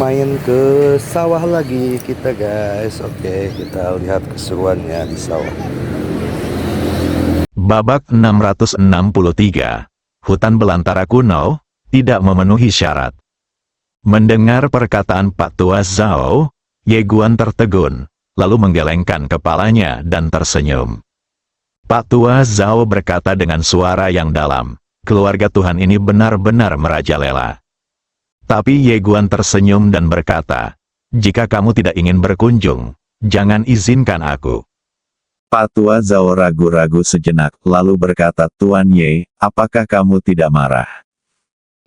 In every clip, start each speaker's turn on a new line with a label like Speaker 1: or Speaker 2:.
Speaker 1: main ke sawah lagi kita guys. Oke, kita lihat keseruannya di sawah.
Speaker 2: Babak 663. Hutan belantara kuno tidak memenuhi syarat. Mendengar perkataan Pak Tua Zhao, Ye Guan tertegun, lalu menggelengkan kepalanya dan tersenyum. Pak Tua Zhao berkata dengan suara yang dalam, keluarga Tuhan ini benar-benar merajalela. Tapi Ye Guan tersenyum dan berkata, jika kamu tidak ingin berkunjung, jangan izinkan aku.
Speaker 3: Pak Tua Zhao ragu-ragu sejenak, lalu berkata, Tuan Ye, apakah kamu tidak marah?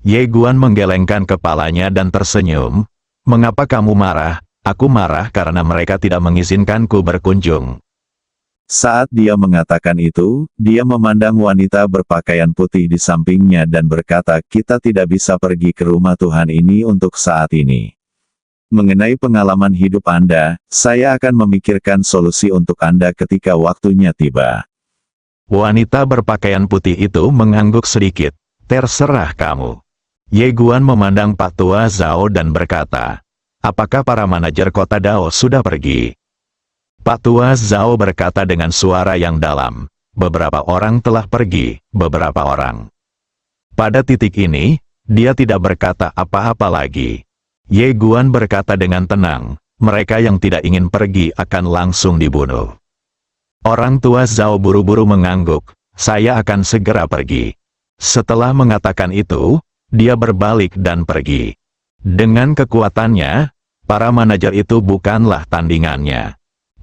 Speaker 2: Ye Guan menggelengkan kepalanya dan tersenyum. Mengapa kamu marah? Aku marah karena mereka tidak mengizinkanku berkunjung.
Speaker 3: Saat dia mengatakan itu, dia memandang wanita berpakaian putih di sampingnya dan berkata, kita tidak bisa pergi ke rumah Tuhan ini untuk saat ini. Mengenai pengalaman hidup Anda, saya akan memikirkan solusi untuk Anda ketika waktunya tiba.
Speaker 2: Wanita berpakaian putih itu mengangguk sedikit. Terserah kamu. Ye Guan memandang Pak Tua Zhao dan berkata, apakah para manajer kota Dao sudah pergi? Pak Tua Zhao berkata dengan suara yang dalam, beberapa orang telah pergi, beberapa orang. Pada titik ini, dia tidak berkata apa-apa lagi. Ye Guan berkata dengan tenang, mereka yang tidak ingin pergi akan langsung dibunuh. Orang tua Zhao buru-buru mengangguk, saya akan segera pergi. Setelah mengatakan itu, dia berbalik dan pergi. Dengan kekuatannya, para manajer itu bukanlah tandingannya.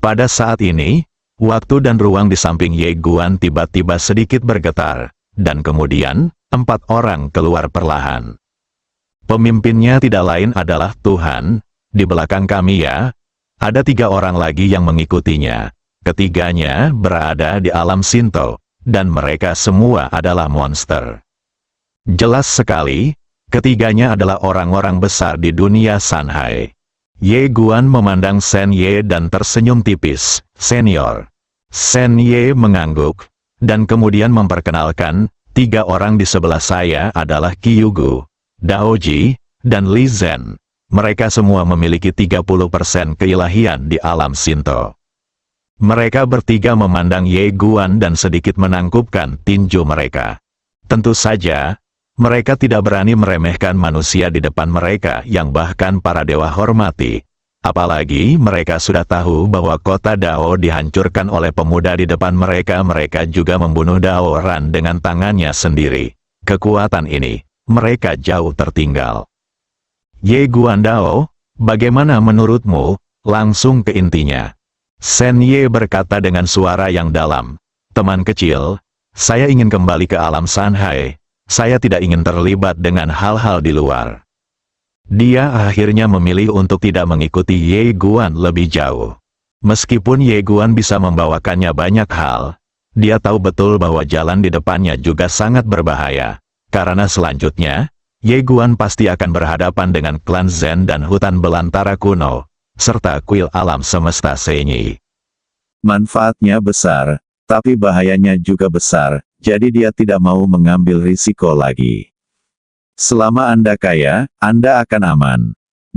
Speaker 2: Pada saat ini, waktu dan ruang di samping Ye Guan tiba-tiba sedikit bergetar, dan kemudian, 4 orang keluar perlahan. Pemimpinnya tidak lain adalah Tuhan. Di belakang kami ya, ada 3 orang lagi yang mengikutinya. Ketiganya berada di alam Shinto, dan mereka semua adalah monster. Jelas sekali, ketiganya adalah orang-orang besar di dunia Sanhai. Ye Guan memandang Shen Ye dan tersenyum tipis, senior. Shen Ye mengangguk, dan kemudian memperkenalkan, 3 orang di sebelah saya adalah Kyugu, Daoji, dan Li Zhen. Mereka semua memiliki 30% keilahian di alam Shinto. Mereka bertiga memandang Ye Guan dan sedikit menangkupkan tinju mereka. Tentu saja, mereka tidak berani meremehkan manusia di depan mereka yang bahkan para dewa hormati. Apalagi mereka sudah tahu bahwa kota Dao dihancurkan oleh pemuda di depan mereka. Mereka juga membunuh Dao Ran dengan tangannya sendiri. Kekuatan ini, mereka jauh tertinggal. Ye Guan Dao, bagaimana menurutmu? Langsung ke intinya. Shen Ye berkata dengan suara yang dalam. Teman kecil, saya ingin kembali ke alam Sanhai. Saya tidak ingin terlibat dengan hal-hal di luar. Dia akhirnya memilih untuk tidak mengikuti Ye Guan lebih jauh. Meskipun Ye Guan bisa membawakannya banyak hal, dia tahu betul bahwa jalan di depannya juga sangat berbahaya. Karena selanjutnya, Ye Guan pasti akan berhadapan dengan klan Zen dan hutan belantara kuno, serta kuil alam semesta Senyi.
Speaker 3: Manfaatnya besar, tapi bahayanya juga besar, jadi dia tidak mau mengambil risiko lagi. Selama Anda kaya, Anda akan aman.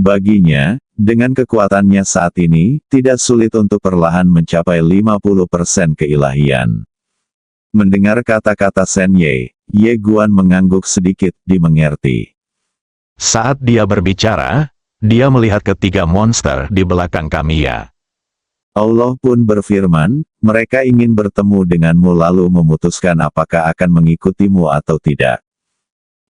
Speaker 3: Baginya, dengan kekuatannya saat ini, tidak sulit untuk perlahan mencapai 50% keilahian. Mendengar kata-kata Shen Ye, Ye Guan mengangguk sedikit, dimengerti.
Speaker 2: Saat dia berbicara, dia melihat ketiga monster di belakang Kamiya.
Speaker 3: Allah pun berfirman, mereka ingin bertemu denganmu lalu memutuskan apakah akan mengikutimu atau tidak.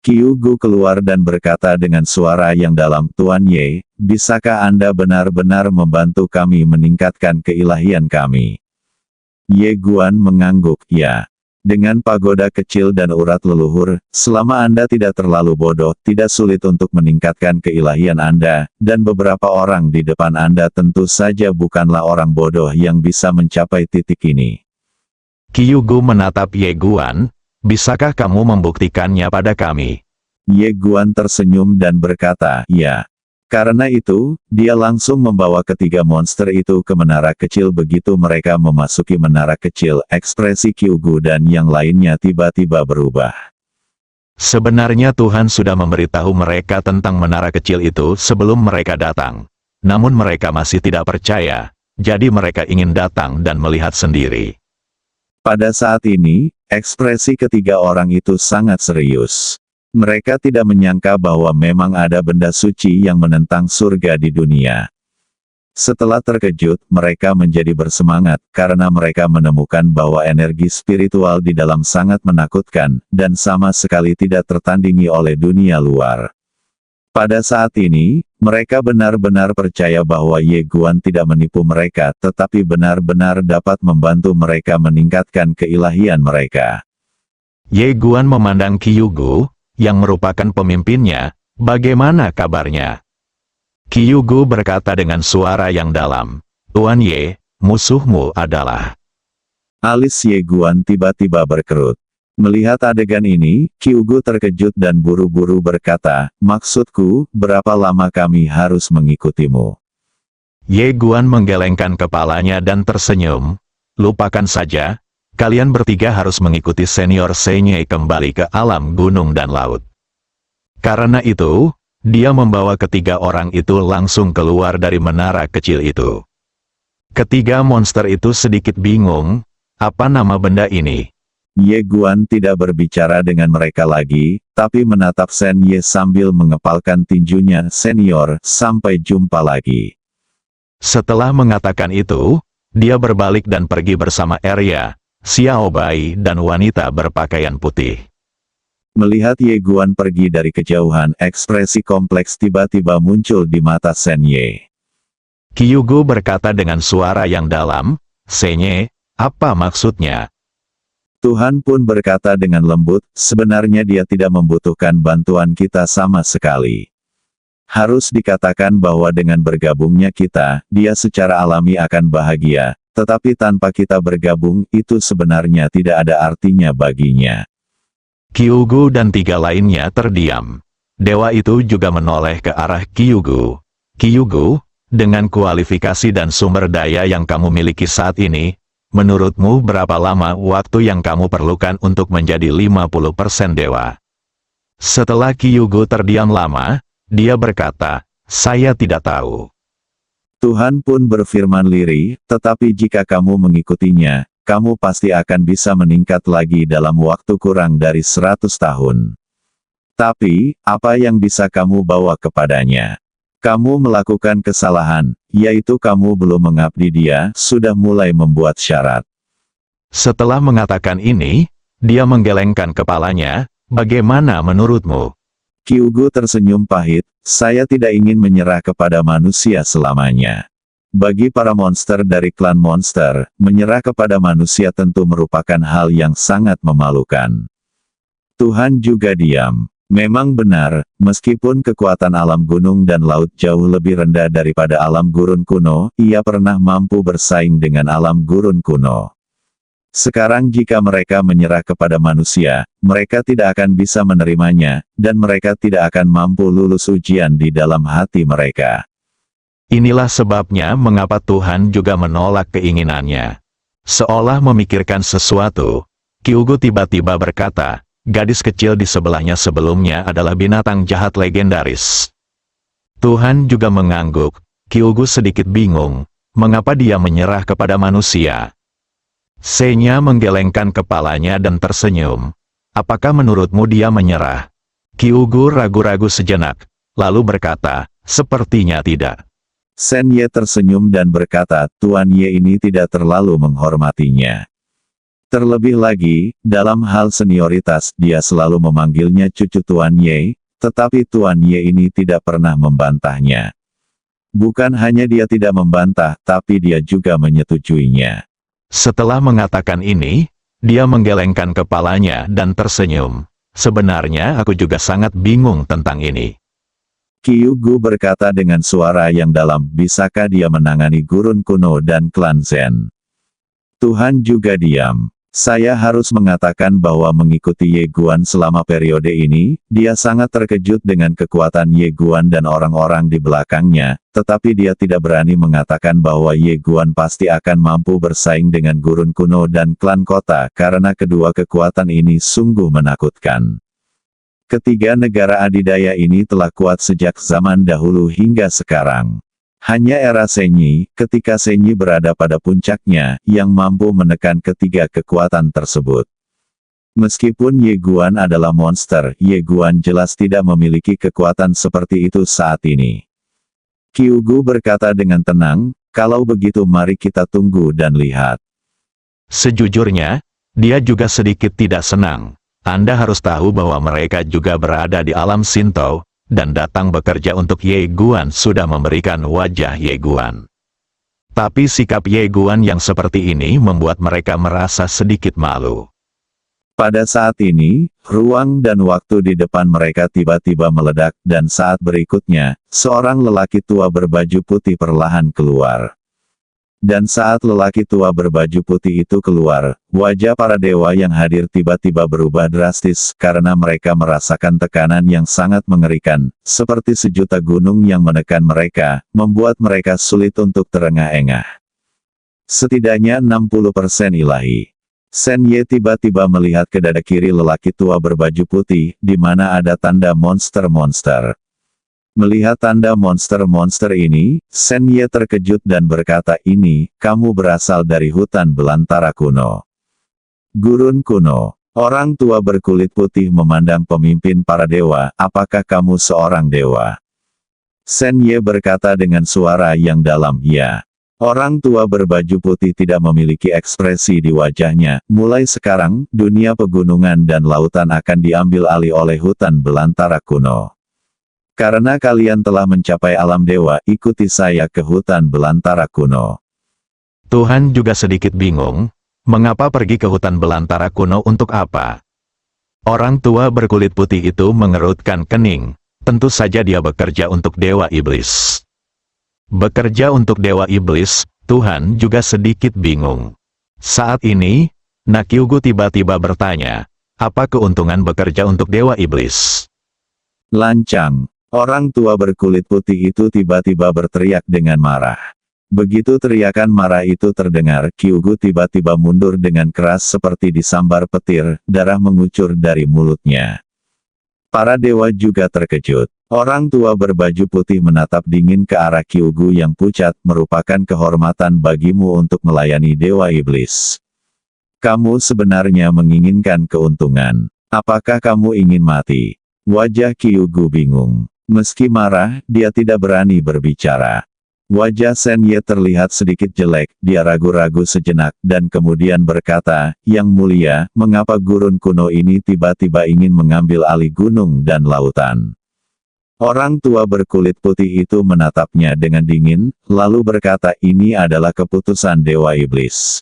Speaker 3: Kyugu keluar dan berkata dengan suara yang dalam, Tuan Ye, bisakah Anda benar-benar membantu kami meningkatkan keilahian kami? Ye Guan mengangguk, ya. Dengan pagoda kecil dan urat leluhur, selama Anda tidak terlalu bodoh, tidak sulit untuk meningkatkan keilahian Anda, dan beberapa orang di depan Anda tentu saja bukanlah orang bodoh yang bisa mencapai titik ini.
Speaker 2: Kyugu menatap Ye Guan, bisakah kamu membuktikannya pada kami?
Speaker 3: Ye Guan tersenyum dan berkata, ya. Karena itu, dia langsung membawa ketiga monster itu ke menara kecil. Begitu mereka memasuki menara kecil, ekspresi Kyugu dan yang lainnya tiba-tiba berubah.
Speaker 2: Sebenarnya Tuhan sudah memberitahu mereka tentang menara kecil itu sebelum mereka datang. Namun mereka masih tidak percaya, jadi mereka ingin datang dan melihat sendiri.
Speaker 3: Pada saat ini, ekspresi ketiga orang itu sangat serius. Mereka tidak menyangka bahwa memang ada benda suci yang menentang surga di dunia. Setelah terkejut, mereka menjadi bersemangat, karena mereka menemukan bahwa energi spiritual di dalam sangat menakutkan, dan sama sekali tidak tertandingi oleh dunia luar. Pada saat ini, mereka benar-benar percaya bahwa Ye Guan tidak menipu mereka, tetapi benar-benar dapat membantu mereka meningkatkan keilahian mereka.
Speaker 2: Ye Guan memandang Kyugu, yang merupakan pemimpinnya. Bagaimana kabarnya? Kyugu berkata dengan suara yang dalam, Tuan Ye, musuhmu adalah.
Speaker 3: Alis Ye Guan tiba-tiba berkerut. Melihat adegan ini, Kyugu terkejut dan buru-buru berkata, maksudku, berapa lama kami harus mengikutimu?
Speaker 2: Ye Guan menggelengkan kepalanya dan tersenyum. Lupakan saja, kalian bertiga harus mengikuti senior Senye kembali ke alam gunung dan laut. Karena itu, dia membawa ketiga orang itu langsung keluar dari menara kecil itu. Ketiga monster itu sedikit bingung, apa nama benda ini?
Speaker 3: Ye Guan tidak berbicara dengan mereka lagi, tapi menatap Sen Ye sambil mengepalkan tinjunya. Senior, sampai jumpa lagi.
Speaker 2: Setelah mengatakan itu, dia berbalik dan pergi bersama Arya, Xiao Bai dan wanita berpakaian putih.
Speaker 3: Melihat Ye Guan pergi dari kejauhan, ekspresi kompleks tiba-tiba muncul di mata Sen Ye.
Speaker 2: Kyugu berkata dengan suara yang dalam, Senye, apa maksudnya?
Speaker 3: Tuhan pun berkata dengan lembut, sebenarnya dia tidak membutuhkan bantuan kita sama sekali. Harus dikatakan bahwa dengan bergabungnya kita, dia secara alami akan bahagia, tetapi tanpa kita bergabung, itu sebenarnya tidak ada artinya baginya.
Speaker 2: Kyugu dan tiga lainnya terdiam. Dewa itu juga menoleh ke arah Kyugu. Kyugu, dengan kualifikasi dan sumber daya yang kamu miliki saat ini, menurutmu berapa lama waktu yang kamu perlukan untuk menjadi 50% dewa? Setelah Kyugu terdiam lama, dia berkata, saya tidak tahu.
Speaker 3: Tuhan pun berfirman lirih, tetapi jika kamu mengikutinya, kamu pasti akan bisa meningkat lagi dalam waktu kurang dari 100 tahun. Tapi, apa yang bisa kamu bawa kepadanya? Kamu melakukan kesalahan, yaitu kamu belum mengabdi dia, sudah mulai membuat syarat.
Speaker 2: Setelah mengatakan ini, dia menggelengkan kepalanya, bagaimana menurutmu?
Speaker 3: Kyugu tersenyum pahit, saya tidak ingin menyerah kepada manusia selamanya. Bagi para monster dari klan monster, menyerah kepada manusia tentu merupakan hal yang sangat memalukan. Tuhan juga diam. Memang benar, meskipun kekuatan alam gunung dan laut jauh lebih rendah daripada alam gurun kuno, ia pernah mampu bersaing dengan alam gurun kuno. Sekarang jika mereka menyerah kepada manusia, mereka tidak akan bisa menerimanya, dan mereka tidak akan mampu lulus ujian di dalam hati mereka.
Speaker 2: Inilah sebabnya mengapa Tuhan juga menolak keinginannya. Seolah memikirkan sesuatu, Kyugu tiba-tiba berkata, gadis kecil di sebelahnya sebelumnya adalah binatang jahat legendaris. Tuhan juga mengangguk, Kyugu sedikit bingung, mengapa dia menyerah kepada manusia. Senya menggelengkan kepalanya dan tersenyum. Apakah menurutmu dia menyerah? Kyugu ragu-ragu sejenak, lalu berkata, sepertinya tidak.
Speaker 3: Sen Ye tersenyum dan berkata, Tuan Ye ini tidak terlalu menghormatinya. Terlebih lagi, dalam hal senioritas, dia selalu memanggilnya cucu Tuan Ye, tetapi Tuan Ye ini tidak pernah membantahnya. Bukan hanya dia tidak membantah, tapi dia juga menyetujuinya.
Speaker 2: Setelah mengatakan ini, dia menggelengkan kepalanya dan tersenyum. Sebenarnya aku juga sangat bingung tentang ini.
Speaker 3: Kyugu berkata dengan suara yang dalam, bisakah dia menangani gurun kuno dan klan Zen? Tuhan juga diam. Saya harus mengatakan bahwa mengikuti Ye Guan selama periode ini, dia sangat terkejut dengan kekuatan Ye Guan dan orang-orang di belakangnya, tetapi dia tidak berani mengatakan bahwa Ye Guan pasti akan mampu bersaing dengan gurun kuno dan klan kota karena kedua kekuatan ini sungguh menakutkan. Ketiga negara adidaya ini telah kuat sejak zaman dahulu hingga sekarang. Hanya era Senyi, ketika Senyi berada pada puncaknya, yang mampu menekan ketiga kekuatan tersebut. Meskipun Ye Guan adalah monster, Ye Guan jelas tidak memiliki kekuatan seperti itu saat ini. Qiu Gu berkata dengan tenang, kalau begitu mari kita tunggu dan lihat.
Speaker 2: Sejujurnya, dia juga sedikit tidak senang. Anda harus tahu bahwa mereka juga berada di alam Sinto, dan datang bekerja untuk Ye Guan sudah memberikan wajah Ye Guan. Tapi sikap Ye Guan yang seperti ini membuat mereka merasa sedikit malu.
Speaker 3: Pada saat ini, ruang dan waktu di depan mereka tiba-tiba meledak, dan saat berikutnya, seorang lelaki tua berbaju putih perlahan keluar. Dan saat lelaki tua berbaju putih itu keluar, wajah para dewa yang hadir tiba-tiba berubah drastis, karena mereka merasakan tekanan yang sangat mengerikan, seperti sejuta gunung yang menekan mereka, membuat mereka sulit untuk terengah-engah. Setidaknya 60% ilahi. Sen Ye tiba-tiba melihat ke dada kiri lelaki tua berbaju putih, di mana ada tanda monster-monster. Melihat tanda monster-monster ini, Sen Ye terkejut dan berkata, ini, kamu berasal dari hutan belantara kuno. Gurun kuno. Orang tua berkulit putih memandang pemimpin para dewa, apakah kamu seorang dewa? Sen Ye berkata dengan suara yang dalam, ya. Orang tua berbaju putih tidak memiliki ekspresi di wajahnya. Mulai sekarang, dunia pegunungan dan lautan akan diambil alih oleh hutan belantara kuno. Karena kalian telah mencapai alam dewa, ikuti saya ke hutan belantara kuno.
Speaker 2: Tuhan juga sedikit bingung, mengapa pergi ke hutan belantara kuno untuk apa? Orang tua berkulit putih itu mengerutkan kening, tentu saja dia bekerja untuk Dewa Iblis. Bekerja untuk Dewa Iblis, Tuhan juga sedikit bingung. Saat ini, Qiu Gu tiba-tiba bertanya, apa keuntungan bekerja untuk Dewa Iblis?
Speaker 3: Lancang. Orang tua berkulit putih itu tiba-tiba berteriak dengan marah. Begitu teriakan marah itu terdengar, Qiu Gu tiba-tiba mundur dengan keras seperti disambar petir, darah mengucur dari mulutnya. Para dewa juga terkejut. Orang tua berbaju putih menatap dingin ke arah Qiu Gu yang pucat, merupakan kehormatan bagimu untuk melayani Dewa Iblis. Kamu sebenarnya menginginkan keuntungan. Apakah kamu ingin mati? Wajah Qiu Gu bingung. Meski marah, dia tidak berani berbicara. Wajah Sen Ye terlihat sedikit jelek, dia ragu-ragu sejenak, dan kemudian berkata, Yang mulia, mengapa gurun kuno ini tiba-tiba ingin mengambil alih gunung dan lautan? Orang tua berkulit putih itu menatapnya dengan dingin, lalu berkata, ini adalah keputusan Dewa Iblis.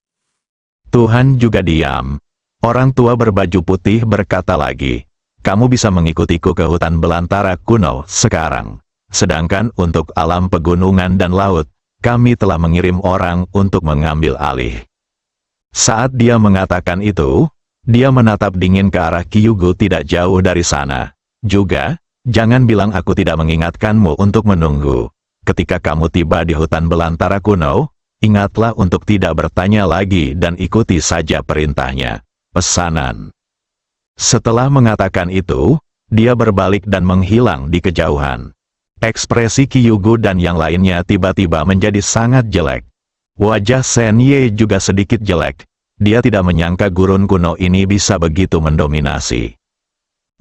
Speaker 2: Tuhan juga diam. Orang tua berbaju putih berkata lagi, kamu bisa mengikutiku ke hutan belantara kuno sekarang. Sedangkan untuk alam pegunungan dan laut, kami telah mengirim orang untuk mengambil alih. Saat dia mengatakan itu, dia menatap dingin ke arah Qiu Gu tidak jauh dari sana. Juga, jangan bilang aku tidak mengingatkanmu untuk menunggu. Ketika kamu tiba di hutan belantara kuno, ingatlah untuk tidak bertanya lagi dan ikuti saja perintahnya. Pesanan. Setelah mengatakan itu, dia berbalik dan menghilang di kejauhan. Ekspresi Qiu Gu dan yang lainnya tiba-tiba menjadi sangat jelek. Wajah Sen Ye juga sedikit jelek. Dia tidak menyangka gurun kuno ini bisa begitu mendominasi.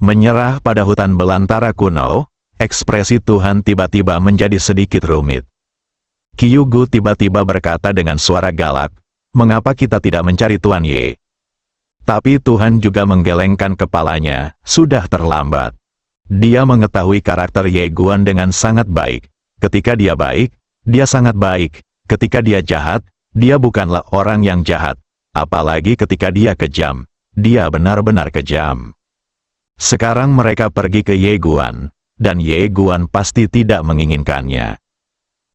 Speaker 2: Menyerah pada hutan belantara kuno, ekspresi Tuhan tiba-tiba menjadi sedikit rumit. Qiu Gu tiba-tiba berkata dengan suara galak, mengapa kita tidak mencari Tuan Ye? Tapi Tuhan juga menggelengkan kepalanya, sudah terlambat. Dia mengetahui karakter Ye Guan dengan sangat baik. Ketika dia baik, dia sangat baik. Ketika dia jahat, dia bukanlah orang yang jahat. Apalagi ketika dia kejam, dia benar-benar kejam. Sekarang mereka pergi ke Ye Guan, dan Ye Guan pasti tidak menginginkannya.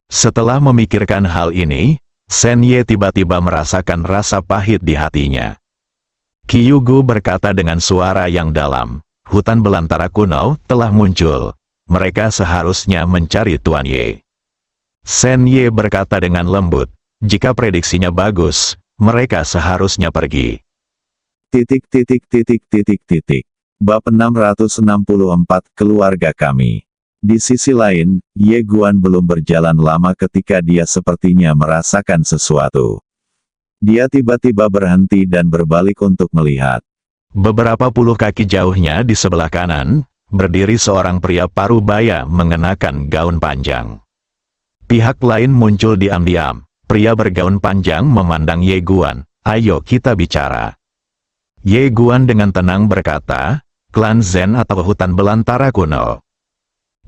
Speaker 2: Setelah memikirkan hal ini, Sen Ye tiba-tiba merasakan rasa pahit di hatinya. Qiu Gu berkata dengan suara yang dalam, hutan belantara kuno telah muncul. Mereka seharusnya mencari Tuan Ye. Sen Ye berkata dengan lembut, jika prediksinya bagus, mereka seharusnya pergi.
Speaker 3: Bab 664 Keluarga Kami. Di sisi lain, Ye Guan belum berjalan lama ketika dia sepertinya merasakan sesuatu. Dia tiba-tiba berhenti dan berbalik untuk melihat.
Speaker 2: Beberapa puluh kaki jauhnya di sebelah kanan, berdiri seorang pria parubaya mengenakan gaun panjang. Pihak lain muncul diam-diam. Pria bergaun panjang memandang Ye Guan. Ayo kita bicara. Ye Guan dengan tenang berkata, klan Zen atau hutan belantara kuno.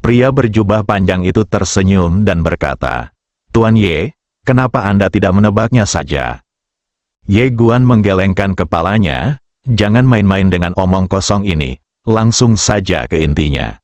Speaker 2: Pria berjubah panjang itu tersenyum dan berkata, Tuan Ye, kenapa Anda tidak menebaknya saja? Ye Guan menggelengkan kepalanya, jangan main-main dengan omong kosong ini, langsung saja ke intinya.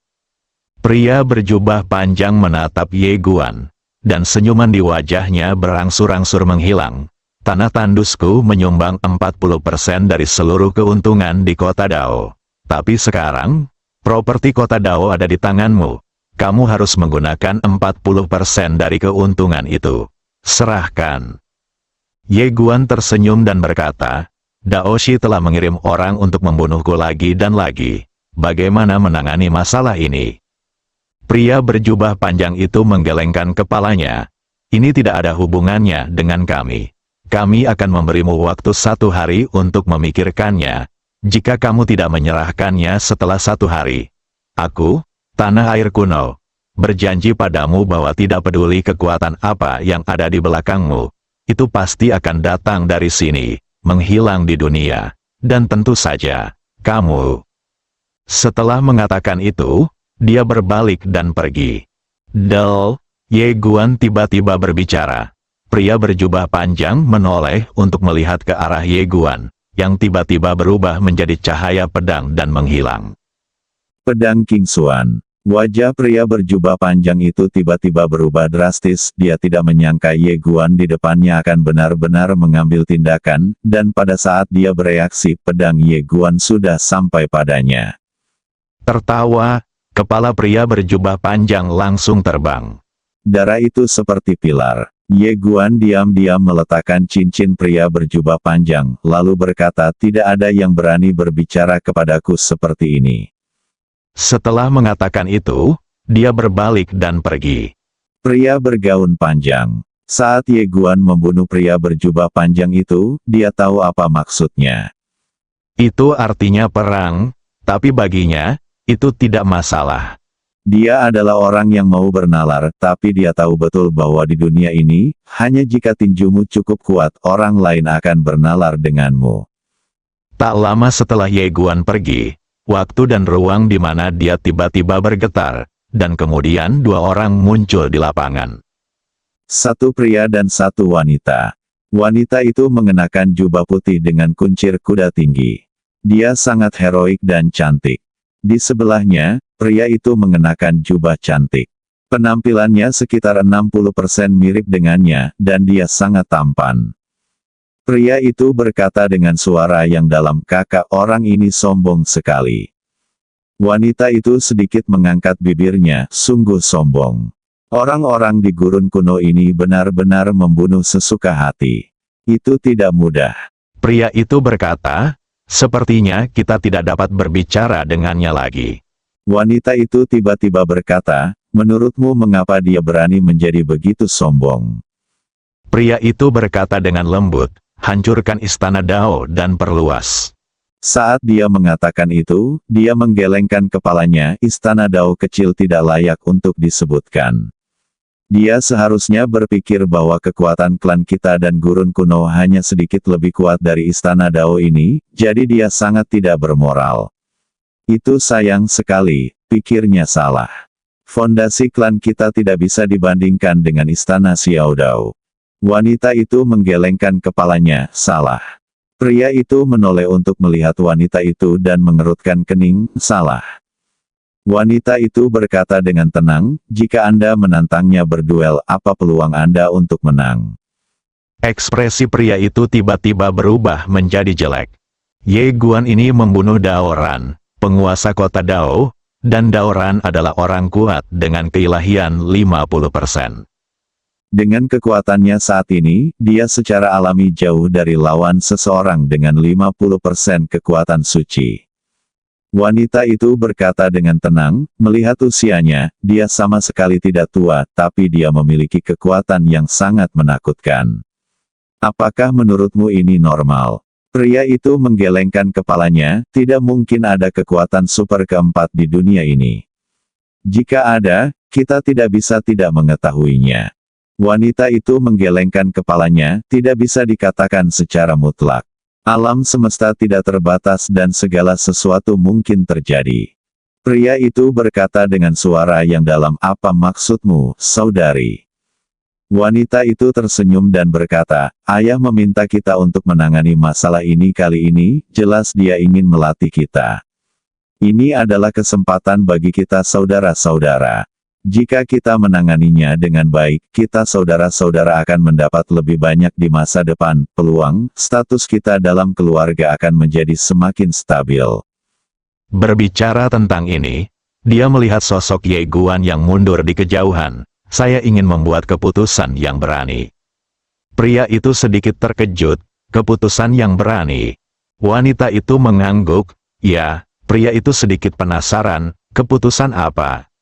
Speaker 2: Pria berjubah panjang menatap Ye Guan, dan senyuman di wajahnya berangsur-angsur menghilang. Tanah tandusku menyumbang 40% dari seluruh keuntungan di kota Dao. Tapi sekarang, properti kota Dao ada di tanganmu. Kamu harus menggunakan 40% dari keuntungan itu. Serahkan. Ye Guan tersenyum dan berkata, Dao Shi telah mengirim orang untuk membunuhku lagi dan lagi. Bagaimana menangani masalah ini? Pria berjubah panjang itu menggelengkan kepalanya. Ini tidak ada hubungannya dengan kami. Kami akan memberimu waktu 1 hari untuk memikirkannya. Jika kamu tidak menyerahkannya setelah 1 hari, aku, tanah air kuno, berjanji padamu bahwa tidak peduli kekuatan apa yang ada di belakangmu, itu pasti akan datang dari sini, menghilang di dunia, dan tentu saja, kamu. Setelah mengatakan itu, dia berbalik dan pergi. Del, Ye Guan tiba-tiba berbicara. Pria berjubah panjang menoleh untuk melihat ke arah Ye Guan, yang tiba-tiba berubah menjadi cahaya pedang dan menghilang.
Speaker 3: Pedang King Xuan. Wajah pria berjubah panjang itu tiba-tiba berubah drastis. Dia tidak menyangka Ye Guan di depannya akan benar-benar mengambil tindakan, dan pada saat dia bereaksi, pedang Ye Guan sudah sampai padanya.
Speaker 2: Tertawa, kepala pria berjubah panjang langsung terbang.
Speaker 3: Darah itu seperti pilar. Ye Guan diam-diam meletakkan cincin pria berjubah panjang, lalu berkata, tidak ada yang berani berbicara kepadaku seperti ini.
Speaker 2: Setelah mengatakan itu, dia berbalik dan pergi.
Speaker 3: Pria bergaun panjang. Saat Ye Guan membunuh pria berjubah panjang itu, dia tahu apa maksudnya.
Speaker 2: Itu artinya perang, tapi baginya, itu tidak masalah.
Speaker 3: Dia adalah orang yang mau bernalar, tapi dia tahu betul bahwa di dunia ini, hanya jika tinjumu cukup kuat, orang lain akan bernalar denganmu.
Speaker 2: Tak lama setelah Ye Guan pergi, waktu dan ruang di mana dia tiba-tiba bergetar, dan kemudian 2 orang muncul di lapangan.
Speaker 3: 1 pria dan 1 wanita. Wanita itu mengenakan jubah putih dengan kuncir kuda tinggi. Dia sangat heroik dan cantik. Di sebelahnya, pria itu mengenakan jubah cantik. Penampilannya sekitar 60% mirip dengannya, dan dia sangat tampan. Pria itu berkata dengan suara yang dalam, kakak orang ini sombong sekali. Wanita itu sedikit mengangkat bibirnya, sungguh sombong. Orang-orang di gurun kuno ini benar-benar membunuh sesuka hati. Itu tidak mudah.
Speaker 2: Pria itu berkata, sepertinya kita tidak dapat berbicara dengannya lagi.
Speaker 3: Wanita itu tiba-tiba berkata, menurutmu mengapa dia berani menjadi begitu sombong?
Speaker 2: Pria itu berkata dengan lembut, hancurkan istana Dao dan perluas.
Speaker 3: Saat dia mengatakan itu, dia menggelengkan kepalanya, istana Dao kecil tidak layak untuk disebutkan. Dia seharusnya berpikir bahwa kekuatan klan kita dan gurun kuno hanya sedikit lebih kuat dari istana Dao ini, jadi dia sangat tidak bermoral. Itu sayang sekali, pikirnya salah. Fondasi klan kita tidak bisa dibandingkan dengan istana Xiao Dao. Wanita itu menggelengkan kepalanya, salah. Pria itu menoleh untuk melihat wanita itu dan mengerutkan kening, salah. Wanita itu berkata dengan tenang, jika Anda menantangnya berduel, apa peluang Anda untuk menang?
Speaker 2: Ekspresi pria itu tiba-tiba berubah menjadi jelek. Ye Guan ini membunuh Daoran, penguasa kota Dao, dan Daoran adalah orang kuat dengan keilahian 50%.
Speaker 3: Dengan kekuatannya saat ini, dia secara alami jauh dari lawan seseorang dengan 50% kekuatan suci. Wanita itu berkata dengan tenang, melihat usianya, dia sama sekali tidak tua, tapi dia memiliki kekuatan yang sangat menakutkan. Apakah menurutmu ini normal? Pria itu menggelengkan kepalanya, tidak mungkin ada kekuatan super keempat di dunia ini. Jika ada, kita tidak bisa tidak mengetahuinya. Wanita itu menggelengkan kepalanya, tidak bisa dikatakan secara mutlak. Alam semesta tidak terbatas dan segala sesuatu mungkin terjadi. Pria itu berkata dengan suara yang dalam, apa maksudmu, saudari? Wanita itu tersenyum dan berkata, ayah meminta kita untuk menangani masalah ini kali ini, jelas dia ingin melatih kita. Ini adalah kesempatan bagi kita saudara-saudara. Jika kita menanganinya dengan baik, kita saudara-saudara akan mendapat lebih banyak di masa depan, peluang, status kita dalam keluarga akan menjadi semakin stabil.
Speaker 2: Berbicara tentang ini, dia melihat sosok Ye Guan yang mundur di kejauhan. Saya ingin membuat keputusan yang berani. Pria itu sedikit terkejut, keputusan yang berani. Wanita itu mengangguk, ya, pria itu sedikit penasaran, keputusan apa?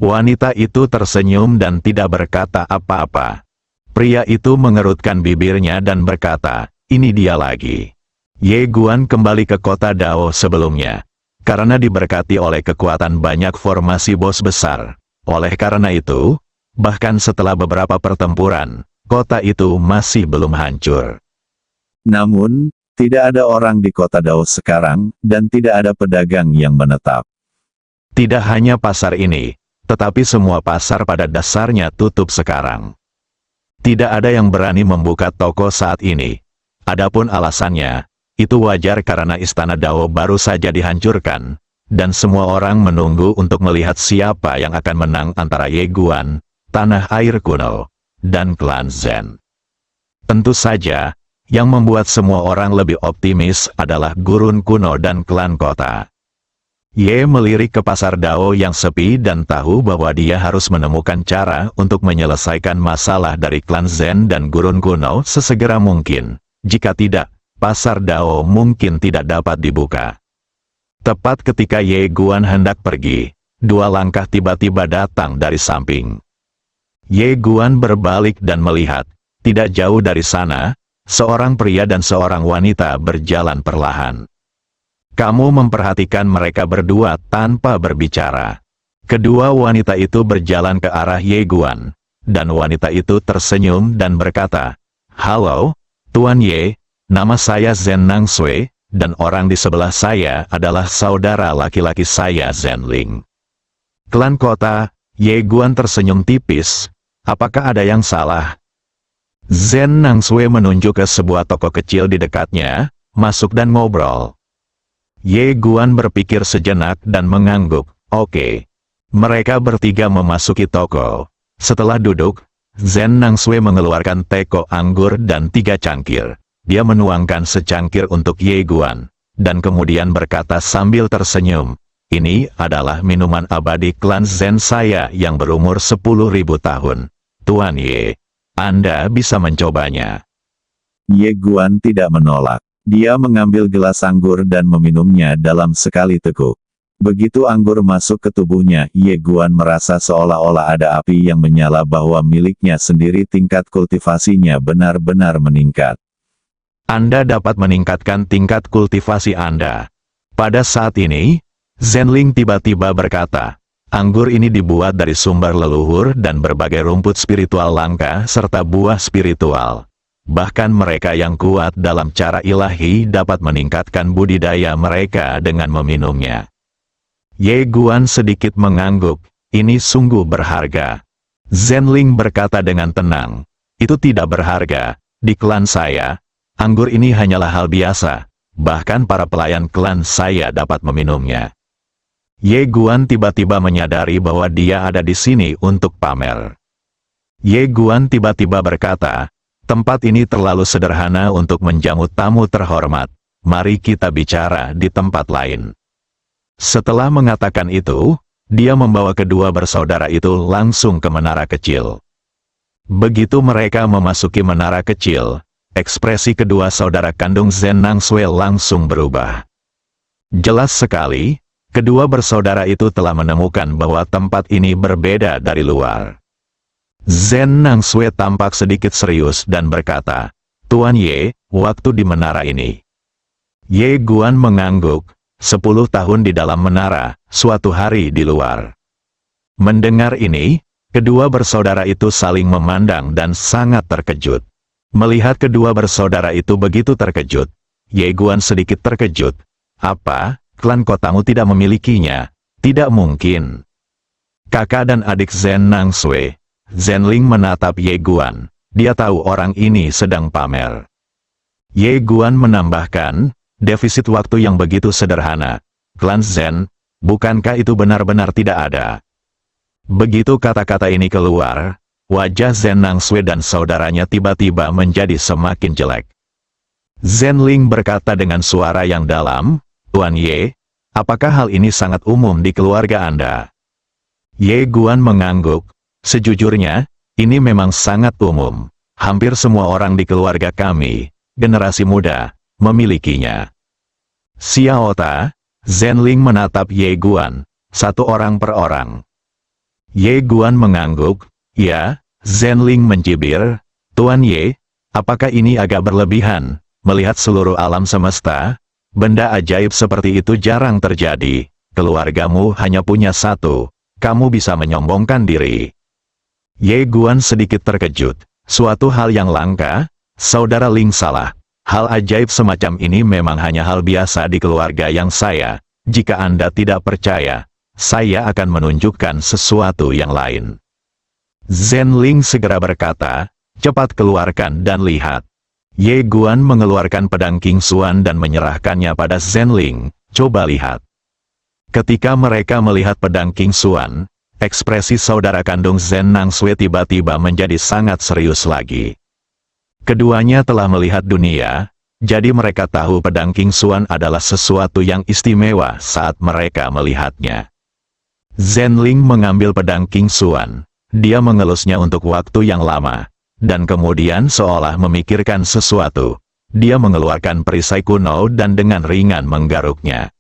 Speaker 2: Wanita itu tersenyum dan tidak berkata apa-apa. Pria itu mengerutkan bibirnya dan berkata, ini dia lagi. Ye Guan kembali ke kota Dao sebelumnya. Karena diberkati oleh kekuatan banyak formasi bos besar. Oleh karena itu, bahkan setelah beberapa pertempuran, kota itu masih belum hancur.
Speaker 3: Namun, tidak ada orang di kota Dao sekarang, dan tidak ada pedagang yang menetap.
Speaker 2: Tidak hanya pasar ini, tetapi semua pasar pada dasarnya tutup sekarang. Tidak ada yang berani membuka toko saat ini. Adapun alasannya, itu wajar karena istana Dao baru saja dihancurkan, dan semua orang menunggu untuk melihat siapa yang akan menang antara Ye Guan, Tanah Air Kuno, dan klan Zen. Tentu saja, yang membuat semua orang lebih optimis adalah Gurun Kuno dan klan kota. Ye melirik ke pasar Dao yang sepi dan tahu bahwa dia harus menemukan cara untuk menyelesaikan masalah dari klan Zen dan Gurun Kuno sesegera mungkin. Jika tidak, pasar Dao mungkin tidak dapat dibuka. Tepat ketika Ye Guan hendak pergi, dua langkah tiba-tiba datang dari samping. Ye Guan berbalik dan melihat, tidak jauh dari sana, seorang pria dan seorang wanita berjalan perlahan. Kamu memperhatikan mereka berdua tanpa berbicara. Kedua wanita itu berjalan ke arah Ye Guan, dan wanita itu tersenyum dan berkata, halo, Tuan Ye, nama saya Zen Nang Sui, dan orang di sebelah saya adalah saudara laki-laki saya Zen Ling. Klan kota, Ye Guan tersenyum tipis, apakah ada yang salah? Zen Nang Sui menunjuk ke sebuah toko kecil di dekatnya, masuk dan ngobrol. Ye Guan berpikir sejenak dan mengangguk, oke. Mereka bertiga memasuki toko. Setelah duduk, Zen Nang Sui mengeluarkan teko anggur dan 3 cangkir. Dia menuangkan secangkir untuk Ye Guan, dan kemudian berkata sambil tersenyum, ini adalah minuman abadi klan Zen saya yang berumur 10.000 tahun. Tuan Ye, Anda bisa mencobanya.
Speaker 3: Ye Guan tidak menolak. Dia mengambil gelas anggur dan meminumnya dalam sekali teguk. Begitu anggur masuk ke tubuhnya, Ye Guan merasa seolah-olah ada api yang menyala bahwa miliknya sendiri tingkat kultivasinya benar-benar meningkat.
Speaker 2: Anda dapat meningkatkan tingkat kultivasi Anda. Pada saat ini, Zen Ling tiba-tiba berkata, anggur ini dibuat dari sumber leluhur dan berbagai rumput spiritual langka serta buah spiritual. Bahkan mereka yang kuat dalam cara ilahi dapat meningkatkan budidaya mereka dengan meminumnya. Ye Guan sedikit mengangguk, ini sungguh berharga. Zen Ling berkata dengan tenang, itu tidak berharga, di klan saya, anggur ini hanyalah hal biasa, bahkan para pelayan klan saya dapat meminumnya. Ye Guan tiba-tiba menyadari bahwa dia ada di sini untuk pamer. Ye Guan tiba-tiba berkata, tempat ini terlalu sederhana untuk menjamu tamu terhormat. Mari kita bicara di tempat lain. Setelah mengatakan itu, dia membawa kedua bersaudara itu langsung ke menara kecil. Begitu mereka memasuki menara kecil, ekspresi kedua saudara kandung Zen Nang Sui langsung berubah. Jelas sekali, kedua bersaudara itu telah menemukan bahwa tempat ini berbeda dari luar. Zhen Nangsui tampak sedikit serius dan berkata, "Tuan Ye, waktu di menara ini." Ye Guan mengangguk, 10 tahun di dalam menara, suatu hari di luar. Mendengar ini, kedua bersaudara itu saling memandang dan sangat terkejut. Melihat kedua bersaudara itu begitu terkejut, Ye Guan sedikit terkejut. "Apa, klan kotamu tidak memilikinya? Tidak mungkin." Kakak dan adik Zhen Nangsui, Zhen Ling menatap Ye Guan. Dia tahu orang ini sedang pamer. Ye Guan menambahkan, "Defisit waktu yang begitu sederhana. Klan Zhen, bukankah itu benar-benar tidak ada?" Begitu kata-kata ini keluar, wajah Zhen Nangsui dan saudaranya tiba-tiba menjadi semakin jelek. Zhen Ling berkata dengan suara yang dalam, "Tuan Ye, apakah hal ini sangat umum di keluarga Anda?" Ye Guan mengangguk, "Sejujurnya, ini memang sangat umum. Hampir semua orang di keluarga kami, generasi muda, memilikinya." Xiao Ta, Zhen Ling menatap Ye Guan, satu orang per orang. Ye Guan mengangguk, "Ya." Zhen Ling mencibir, "Tuan Ye, apakah ini agak berlebihan? Melihat seluruh alam semesta, benda ajaib seperti itu jarang terjadi. Keluargamu hanya punya satu, kamu bisa menyombongkan diri." Ye Guan sedikit terkejut. Suatu hal yang langka, saudara Ling salah. Hal ajaib semacam ini memang hanya hal biasa di keluarga yang saya. Jika Anda tidak percaya, saya akan menunjukkan sesuatu yang lain. Zhen Ling segera berkata, "Cepat keluarkan dan lihat." Ye Guan mengeluarkan pedang King Xuan dan menyerahkannya pada Zhen Ling. "Coba lihat." Ketika mereka melihat pedang King Xuan, ekspresi saudara kandung Zhen Nangsui tiba-tiba menjadi sangat serius lagi. Keduanya telah melihat dunia, jadi mereka tahu pedang King Xuan adalah sesuatu yang istimewa saat mereka melihatnya. Zhen Ling mengambil pedang King Xuan. Dia mengelusnya untuk waktu yang lama, dan kemudian seolah memikirkan sesuatu. Dia mengeluarkan perisai kuno dan dengan ringan menggaruknya.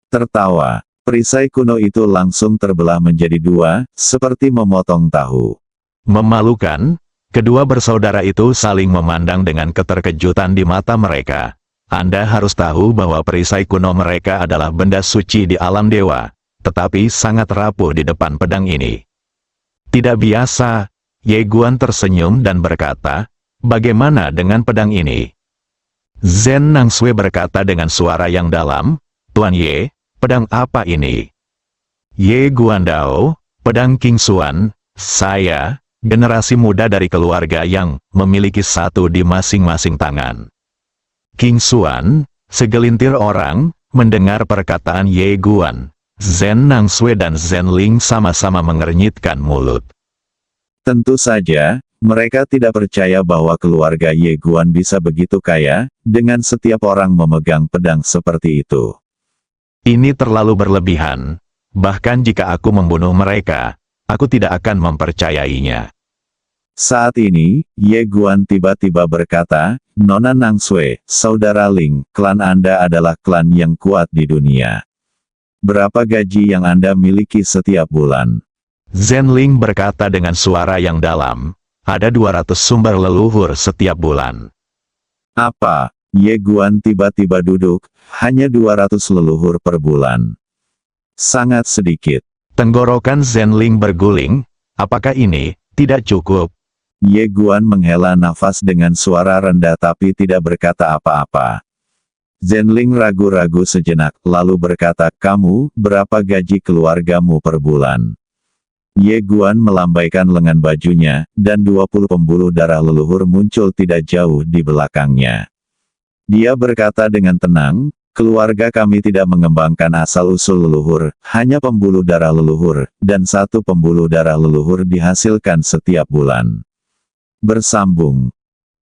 Speaker 3: Tertawa, perisai kuno itu langsung terbelah menjadi dua, seperti memotong tahu.
Speaker 2: Memalukan, kedua bersaudara itu saling memandang dengan keterkejutan di mata mereka. Anda harus tahu bahwa perisai kuno mereka adalah benda suci di alam dewa, tetapi sangat rapuh di depan pedang ini. Tidak biasa. Ye Guan tersenyum dan berkata, "Bagaimana dengan pedang ini?" Zhen Nangsui berkata dengan suara yang dalam, "Tuan Ye, pedang apa ini?" Ye Guan Dao, "Pedang King Xuan. Saya, generasi muda dari keluarga yang memiliki satu di masing-masing tangan." King Xuan, segelintir orang, mendengar perkataan Ye Guan. Zhen Nangsui dan Zhen Ling sama-sama mengernyitkan mulut.
Speaker 3: Tentu saja, mereka tidak percaya bahwa keluarga Ye Guan bisa begitu kaya, dengan setiap orang memegang pedang seperti itu.
Speaker 2: Ini terlalu berlebihan. Bahkan jika aku membunuh mereka, aku tidak akan mempercayainya.
Speaker 3: Saat ini, Ye Guan tiba-tiba berkata, "Nona Nangsui, saudara Ling, klan Anda adalah klan yang kuat di dunia. Berapa gaji yang Anda miliki setiap bulan?"
Speaker 2: Zhen Ling berkata dengan suara yang dalam, "Ada 200 sumber leluhur setiap bulan."
Speaker 3: "Apa?" Ye Guan tiba-tiba duduk, "Hanya 200 leluhur per bulan. Sangat sedikit."
Speaker 2: Tenggorokan Zhen Ling berguling, "Apakah ini tidak cukup?"
Speaker 3: Ye Guan menghela nafas dengan suara rendah tapi tidak berkata apa-apa. Zhen Ling ragu-ragu sejenak, lalu berkata, "Kamu, berapa gaji keluargamu per bulan?" Ye Guan melambaikan lengan bajunya, dan 20 pembuluh darah leluhur muncul tidak jauh di belakangnya. Dia berkata dengan tenang, "Keluarga kami tidak mengembangkan asal-usul leluhur, hanya pembuluh darah leluhur, dan satu pembuluh darah leluhur dihasilkan setiap bulan." Bersambung.